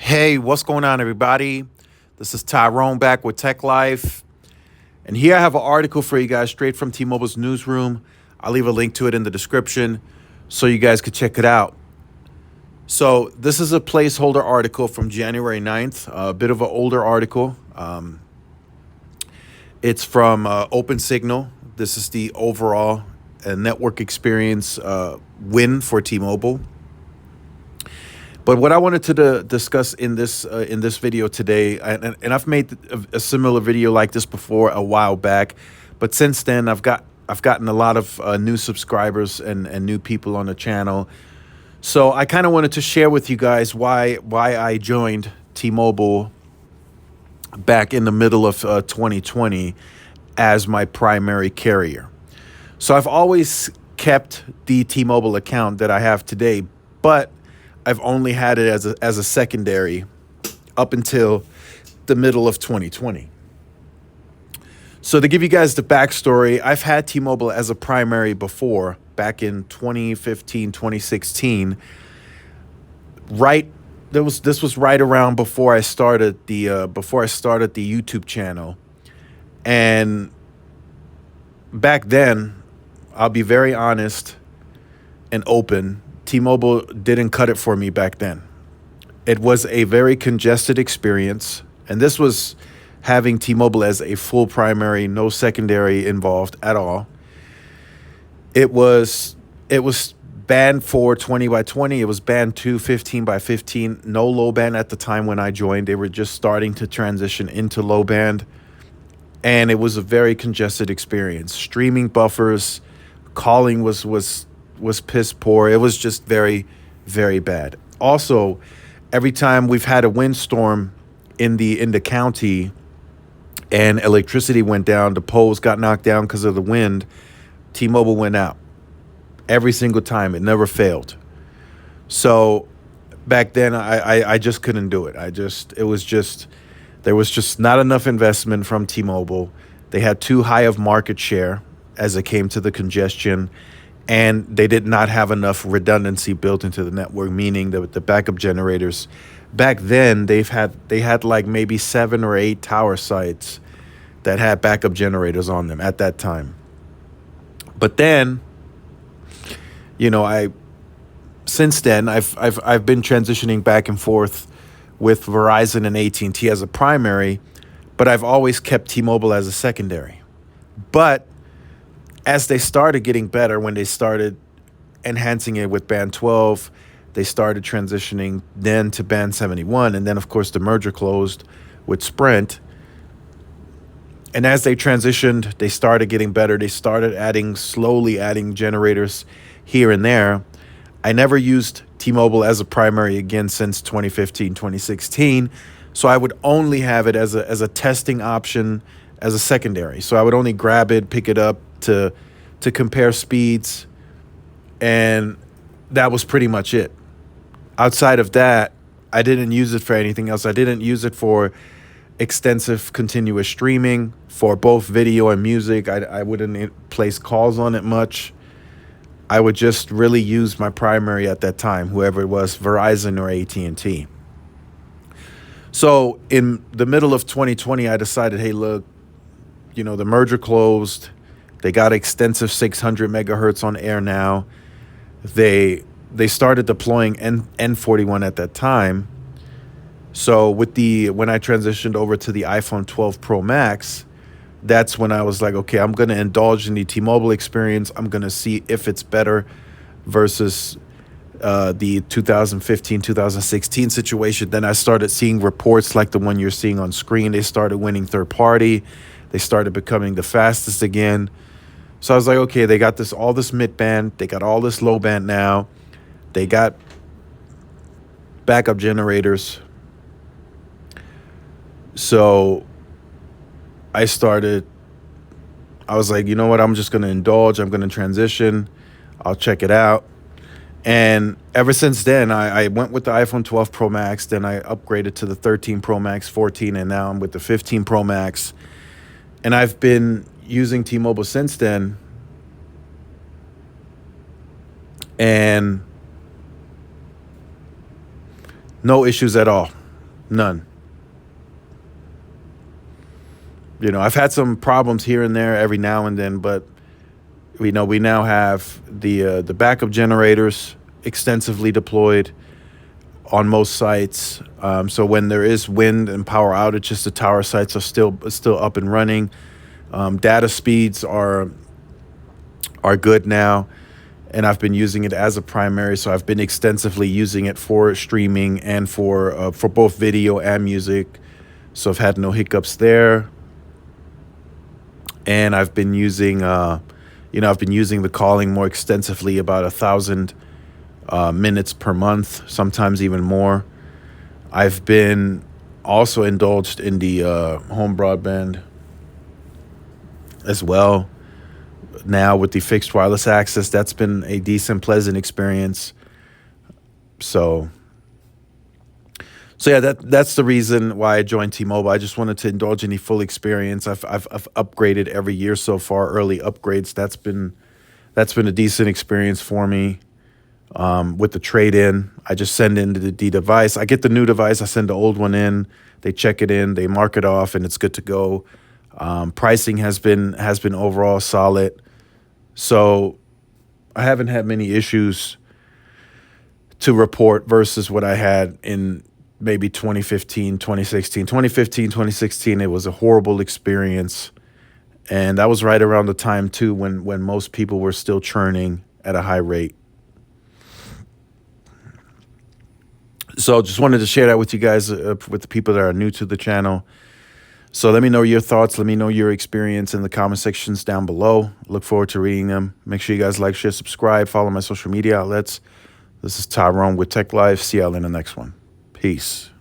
Hey, what's going on, everybody? This is Tyrone back with Tech Life. And here I have an article for you guys straight from T Mobile's newsroom. I'll leave a link to it in the description so you guys could check it out. So, this is a placeholder article from January 9th, a bit of an older article. It's from OpenSignal. This is the overall network experience win for T Mobile. But what I wanted to discuss in this video today, and I've made a similar video like this before a while back, but since then I've gotten a lot of new subscribers and new people on the channel. So I kind of wanted to share with you guys why I joined T-Mobile back in the middle of 2020 as my primary carrier. So I've always kept the T-Mobile account that I have today, but I've only had it as a secondary up until the middle of 2020. So to give you guys the backstory, I've had T-Mobile as a primary before, back in 2015, 2016. This was right around before I started the YouTube channel, and back then, I'll be very honest and open. T-Mobile didn't cut it for me back then. It was a very congested experience, and this was having T-Mobile as a full primary, no secondary involved at all. It was band 4 20 by 20. It was band 2 15 by 15. No low band at the time when I joined. They were just starting to transition into low band, and it was a very congested experience. Streaming buffers, calling was piss poor. It was just very, very bad. Also, every time we've had a windstorm in the county and electricity went down, the poles got knocked down because of the wind, T-Mobile went out. Every single time. It never failed. So back then I just couldn't do it. There was just not enough investment from T-Mobile. They had too high of market share as it came to the congestion, and they did not have enough redundancy built into the network, meaning that the backup generators back then they had like maybe 7 or 8 tower sites that had backup generators on them at that time. But then, since then I've been transitioning back and forth with Verizon and AT&T as a primary, but I've always kept T-Mobile as a secondary. But as they started getting better, when they started enhancing it with band 12, they started transitioning then to band 71. And then, of course, the merger closed with Sprint. And as they transitioned, they started getting better. They started slowly adding generators here and there. I never used T-Mobile as a primary again since 2015, 2016. So I would only have it as a testing option as a secondary. So I would only grab it, pick it up to compare speeds, and that was pretty much it. Outside of that, I didn't use it for anything else. I didn't use it for extensive continuous streaming for both video and music. I wouldn't place calls on it much. I would just really use my primary at that time, whoever it was, Verizon or AT&T. So in the middle of 2020, I decided, hey, look, the merger closed. They got extensive 600 megahertz on air now. They started deploying N41 at that time. So when I transitioned over to the iPhone 12 Pro Max, that's when I was like, okay, I'm going to indulge in the T-Mobile experience. I'm going to see if it's better versus the 2015, 2016 situation. Then I started seeing reports like the one you're seeing on screen. They started winning third party. They started becoming the fastest again. So I was like, okay, they got all this mid band. They got all this low band now. They got backup generators. So I was like, you know what? I'm just going to indulge. I'm going to transition. I'll check it out. And ever since then, I went with the iPhone 12 Pro Max. Then I upgraded to the 13 Pro Max, 14, and now I'm with the 15 Pro Max. And I've been using T-Mobile since then. And no issues at all. None. You know, I've had some problems here and there every now and then, but we now have the backup generators extensively deployed on most sites. So when there is wind and power outages, the tower sites are still up and running. Data speeds are good now, and I've been using it as a primary. So I've been extensively using it for streaming and for both video and music. So I've had no hiccups there. And I've been using, I've been using the calling more extensively, about 1,000 minutes per month, sometimes even more. I've been also indulged in the home broadband as well. Now with the fixed wireless access, that's been a decent, pleasant experience. So, so yeah, that's the reason why I joined T-Mobile. I just wanted to indulge in the full experience. I've upgraded every year so far, early upgrades. That's been a decent experience for me. With the trade-in, I just send in the device. I get the new device. I send the old one in. They check it in. They mark it off, and it's good to go. Pricing has been overall solid. So I haven't had many issues to report versus what I had in maybe 2015, 2016. 2015, 2016, it was a horrible experience. And that was right around the time, too, when most people were still churning at a high rate. So just wanted to share that with you guys, with the people that are new to the channel. So let me know your thoughts. Let me know your experience in the comment sections down below. Look forward to reading them. Make sure you guys like, share, subscribe, follow my social media outlets. This is Tyrone with Tech Life. See y'all in the next one. Peace.